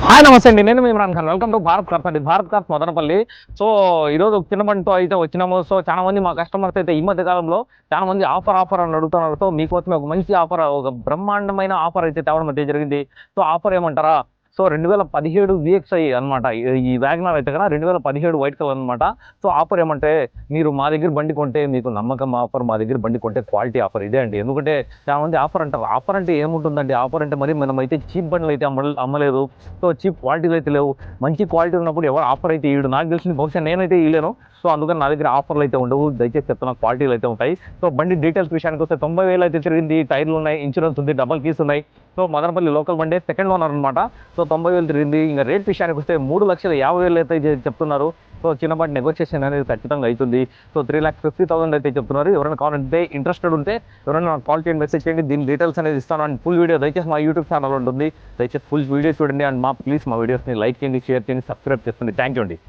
Hi నమస్తే అండి, నేను మీ Imran Khan. Welcome to Bharat cars అండి. భారత్ కార్స్ మదనపల్లి. సో ఈరోజు చిన్న బండితో అయితే వచ్చినాము. సో చాలా మంది మా కస్టమర్స్ అయితే ఈ మధ్య కాలంలో చాలా మంది ఆఫర్ అని అడుగుతున్నారు. సో మీకోసమే ఒక మంచి ఆఫర్, ఒక బ్రహ్మాండమైన ఆఫర్ అయితే తేవడం అయితే జరిగింది. సో ఆఫర్ ఏమంటారా? సో 2017 VXI అనమాట. ఈ వ్యాగనర్ అయితే కదా 2017 వైట్ కలర్ అనమాట. సో ఆఫర్ ఏమంటే, మీరు మా దగ్గర బండి కొంటే మీకు నమ్మకం ఆఫర్, మా దగ్గర బండి కొంటే క్వాలిటీ ఆఫర్ ఇదే అండి. ఎందుకంటే చాలా మంది ఆఫర్ అంటారు. ఆఫర్ అంటే ఏముంటుందండి? ఆఫర్ అంటే మరి మనం అయితే చీప్ బండ్లు అయితే అమ్మలేదు. సో చీప్ క్వాలిటీలు అయితే లేవు. మంచి క్వాలిటీ ఉన్నప్పుడు ఎవరు ఆఫర్ అయితే ఇవ్వడు. నాకు తెలిసింది బహుశా నేనైతే ఇవ్వలేను. సో అందుకని నా దగ్గర ఆఫర్లు అయితే ఉండవు. దయచేసి చెప్తున్నా, క్వాలిటీలు అయితే ఉంటాయి. సో బండి డీటెయిల్స్ విషయానికి వస్తే 90,000 అయితే తిరిగింది. టైర్లు ఉన్నాయి, ఇన్సూరెన్స్ ఉంది, డబల్ కీస్ ఉన్నాయి. సో మదనపల్లి లోకల్ బండి, సెకండ్ ఓనర్ అనమాట. సో 90,000 తిరిగింది. ఇంకా రేట్ విషయానికి వస్తే 3,50,000 అయితే చెప్తున్నారు. సో చిన్నపాటి నెగోషియేషన్ అనేది ఖచ్చితంగా అవుతుంది. సో 3,50,000 అయితే చెప్తున్నారు. ఎవరైనా కావాలంటే, ఇంట్రెస్టెడ్ ఉంటే ఎవరైనా నాకు కాల్ చేయండి, మెసేజ్ చేయండి. దీని డీటెయిల్స్ అనేది ఇస్తాను. అండ్ ఫుల్ వీడియో దయచేసి మా యూట్యూబ్ ఛానల్ ఉంటుంది. దయచేసి ఫుల్ వీడియో చూడండి. అండ్ ప్లీజ్ మా వీడియోస్ని లైక్ చేయండి, షేర్ చేయండి, సబ్స్క్రైబ్ చేసుకోండి. థ్యాంక్ యూ అండి.